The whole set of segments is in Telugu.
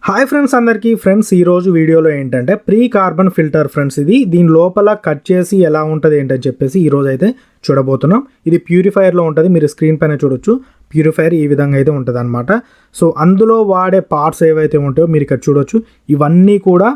హాయ్ ఫ్రెండ్స్ అందరికీ ఫ్రెండ్స్ ఈరోజు వీడియోలో ఏంటంటే ప్రీ కార్బన్ ఫిల్టర్ ఫ్రెండ్స్ ఇది దీని లోపల కట్ చేసి ఎలా ఉంటుంది ఏంటని చెప్పేసి ఈరోజు అయితే చూడబోతున్నాం. ఇది ప్యూరిఫైయర్లో ఉంటుంది, మీరు స్క్రీన్ పైన చూడొచ్చు. ప్యూరిఫైయర్ ఈ విధంగా అయితే ఉంటుంది అనమాట. సో అందులో వాడే పార్ట్స్ ఏవైతే ఉంటాయో మీరు ఇక్కడ చూడొచ్చు. ఇవన్నీ కూడా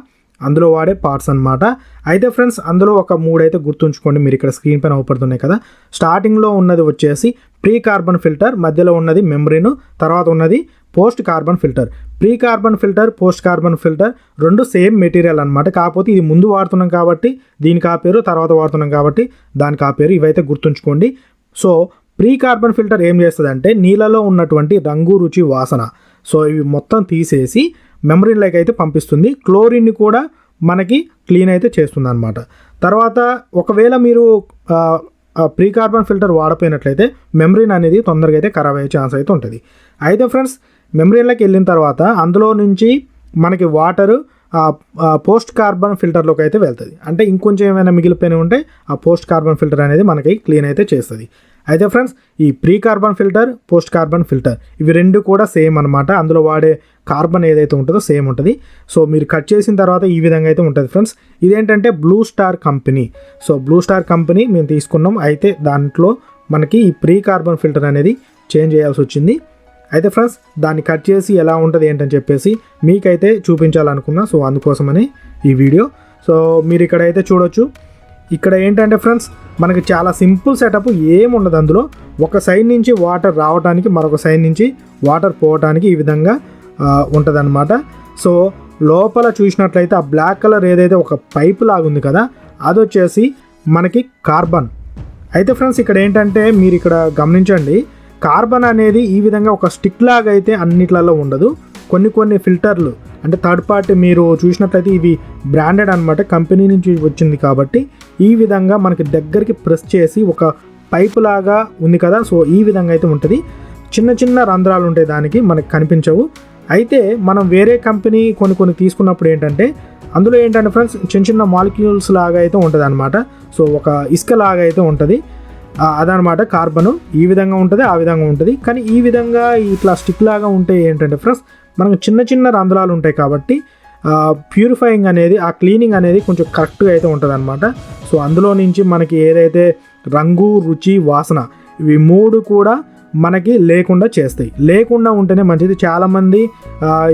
అందులో వాడే పార్ట్స్ అనమాట. అయితే ఫ్రెండ్స్ అందులో ఒక 3 అయితే గుర్తుంచుకోండి. మీరు ఇక్కడ స్క్రీన్ పైన అవుపడుతున్నాయి కదా. స్టార్టింగ్లో ఉన్నది వచ్చేసి ప్రీ కార్బన్ ఫిల్టర్, మధ్యలో ఉన్నది మెమ్బ్రేన్, తర్వాత ఉన్నది post carbon filter. Pre carbon filter, post carbon filter రెండు సేమ్ మెటీరియల్ అనమాట. కాకపోతే ఇది ముందు వాడుతున్నాం కాబట్టి దీనికి ఆ పేరు, తర్వాత వాడుతున్నాం కాబట్టి దానికి ఆ పేరు. ఇవైతే గుర్తుంచుకోండి. సో ప్రీ కార్బన్ ఫిల్టర్ ఏం చేస్తుందంటే నీళ్ళలో ఉన్నటువంటి రంగు, రుచి, వాసన సో ఇవి మొత్తం తీసేసి మెమ్బ్రేన్లోకి అయితే పంపిస్తుంది. క్లోరిన్ని కూడా మనకి క్లీన్ అయితే చేస్తుంది అనమాట. తర్వాత ఒకవేళ మీరు ప్రీ కార్బన్ ఫిల్టర్ వాడపోయినట్లయితే మెమ్బ్రేన్ అనేది తొందరగా అయితే ఖరాబ్ అయ్యే ఛాన్స్ అయితే ఉంటుంది. అయితే ఫ్రెండ్స్ మెమ్బ్రేన్లోకి వెళ్ళిన తర్వాత అందులో నుంచి మనకి వాటరు పోస్ట్ కార్బన్ ఫిల్టర్లోకి అయితే వెళ్తుంది. అంటే ఇంకొంచెం ఏమైనా మిగిలిపోయినవి ఉంటే ఆ పోస్ట్ కార్బన్ ఫిల్టర్ అనేది మనకి క్లీన్ అయితే చేస్తుంది. అయితే ఫ్రెండ్స్ ఈ pre carbon filter, post carbon filter ఇవి రెండు కూడా సేమ్ అనమాట. అందులో వాడే కార్బన్ ఏదైతే ఉంటుందో సేమ్ ఉంటుంది. సో మీరు కట్ చేసిన తర్వాత ఈ విధంగా అయితే ఉంటుంది ఫ్రెండ్స్. ఇదేంటంటే blue star company. So blue star company మేము తీసుకున్నాం. అయితే దాంట్లో మనకి ఈ ప్రీ కార్బన్ ఫిల్టర్ అనేది చేంజ్ చేయాల్సి వచ్చింది. అయితే ఫ్రెండ్స్ దాన్ని కట్ చేసి ఎలా ఉంటుంది ఏంటని చెప్పేసి మీకైతే చూపించాలనుకున్నా. సో అందుకోసమని ఈ వీడియో. సో మీరు ఇక్కడైతే చూడొచ్చు. ఇక్కడ ఏంటంటే ఫ్రెండ్స్ మనకి చాలా సింపుల్ సెటప్, ఏముండదు అందులో. ఒక సైడ్ నుంచి వాటర్ రావడానికి, మరొక సైడ్ నుంచి వాటర్ పోవడానికి ఈ విధంగా ఉంటుంది అనమాట. సో లోపల చూసినట్లయితే ఆ బ్లాక్ కలర్ ఏదైతే ఒక పైప్ లాగా ఉంది కదా, అది వచ్చేసి మనకి కార్బన్. అయితే ఫ్రెండ్స్ ఇక్కడ ఏంటంటే మీరు ఇక్కడ గమనించండి, కార్బన్ అనేది ఈ విధంగా ఒక స్టిక్ లాగా అయితే అన్నిట్లలో ఉండదు. కొన్ని ఫిల్టర్లు అంటే థర్డ్ పార్టీ మీరు చూసినట్లయితే ఇవి బ్రాండెడ్ అనమాట, కంపెనీ నుంచి వచ్చింది కాబట్టి ఈ విధంగా మనకి దగ్గరికి ప్రెస్ చేసి ఒక పైపు లాగా ఉంది కదా. సో ఈ విధంగా అయితే ఉంటుంది. చిన్న రంధ్రాలు ఉంటాయి, దానికి మనకి కనిపించవు. అయితే మనం వేరే కంపెనీ కొన్ని తీసుకున్నప్పుడు ఏంటంటే అందులో ఏంటంటే ఫ్రెండ్స్ చిన్న మాలిక్యూల్స్ లాగా అయితే ఉంటుంది అనమాట. సో ఒక ఇసుక లాగా అయితే ఉంటుంది అదనమాట. కార్బను ఈ విధంగా ఉంటుంది, ఆ విధంగా ఉంటుంది. కానీ ఈ విధంగా ఇట్లా స్టిక్ లాగా ఉంటే ఏంటంటే ఫ్రెండ్స్ మనకు చిన్న రంధ్రాలు ఉంటాయి కాబట్టి ప్యూరిఫైయింగ్ అనేది, ఆ క్లీనింగ్ అనేది కొంచెం కరెక్ట్గా అయితే ఉంటుంది అనమాట. సో అందులో నుంచి మనకి ఏదైతే రంగు, రుచి, వాసన ఇవి 3 కూడా మనకి లేకుండా చేస్తాయి. లేకుండా ఉంటేనే మంచిది. చాలామంది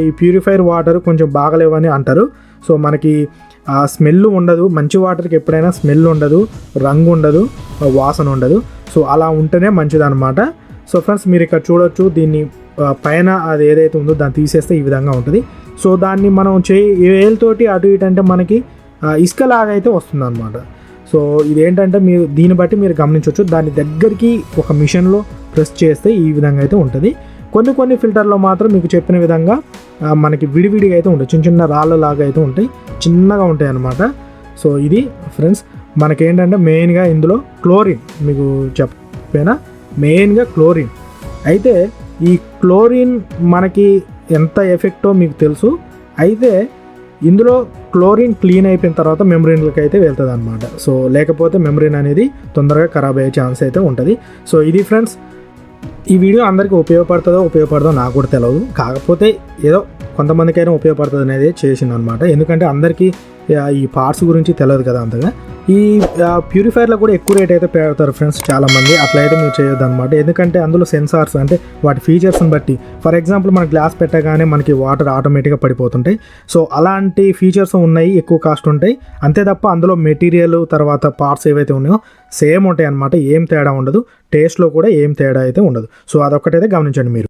ఈ ప్యూరిఫైర్ వాటర్ కొంచెం బాగలేవని అంటారు. సో మనకి స్మెల్ ఉండదు, మంచి వాటర్కి ఎప్పుడైనా స్మెల్ ఉండదు, రంగు ఉండదు, వాసన ఉండదు. సో అలా ఉంటేనే మంచిది అనమాట. సో ఫ్రెండ్స్ మీరు ఇక్కడ చూడొచ్చు, దీన్ని పైన అది ఏదైతే ఉందో దాన్ని తీసేస్తే ఈ విధంగా ఉంటుంది. సో దాన్ని మనం వేలుతోటి అటు ఇటు అంటే మనకి ఇసుకలాగా అయితే వస్తుంది అనమాట. సో ఇదేంటంటే మీరు దీన్ని బట్టి మీరు గమనించవచ్చు. దాని దగ్గరికి ఒక మిషన్లో ప్రెస్ చేస్తే ఈ విధంగా అయితే ఉంటుంది. కొన్ని ఫిల్టర్లో మాత్రం మీకు చెప్పిన విధంగా మనకి విడివిడిగా అయితే ఉంటాయి, చిన్న రాళ్ళలాగా అయితే ఉంటాయి, చిన్నగా ఉంటాయి అన్నమాట. సో ఇది ఫ్రెండ్స్ మనకేంటంటే మెయిన్గా ఇందులో క్లోరిన్, మీకు చెప్పేనా మెయిన్గా క్లోరిన్. అయితే ఈ క్లోరిన్ మనకి ఎంత ఎఫెక్టో మీకు తెలుసు. అయితే ఇందులో క్లోరిన్ క్లీన్ అయిపోయిన తర్వాత మెమ్బ్రేన్లకి అయితే వెళ్తుంది అనమాట. సో లేకపోతే మెమ్బ్రేన్ అనేది తొందరగా ఖరాబ్ అయ్యే ఛాన్స్ అయితే ఉంటుంది. సో ఇది ఫ్రెండ్స్ ఈ వీడియో అందరికీ ఉపయోగపడదో నాకు కూడా తెలియదు. కాకపోతే ఏదో కొంతమందికైనా ఉపయోగపడుతుంది అనేది చేసింది అనమాట. ఎందుకంటే అందరికీ ఈ పార్ట్స్ గురించి తెలియదు కదా అంతగా. ఈ ప్యూరిఫైర్లో కూడా ఎక్కువ రేట్ అయితే పెడతారు ఫ్రెండ్స్ చాలామంది. అట్లా అయితే మీరు చేయొద్దు అనమాట. ఎందుకంటే అందులో సెన్సార్స్ అంటే వాటి ఫీచర్స్ని బట్టి, ఫర్ ఎగ్జాంపుల్ మన గ్లాస్ పెట్టగానే మనకి వాటర్ ఆటోమేటిక్గా పడిపోతుంటాయి. సో అలాంటి ఫీచర్స్ ఉన్నాయి, ఎక్కువ కాస్ట్ ఉంటాయి. అంతే తప్ప అందులో మెటీరియల్ తర్వాత పార్ట్స్ ఏవైతే ఉన్నాయో సేమ్ ఉంటాయి అనమాట. ఏం తేడా ఉండదు. టేస్ట్లో కూడా ఏం తేడా అయితే ఉండదు. సో అదొక్కటైతే గమనించండి మీరు.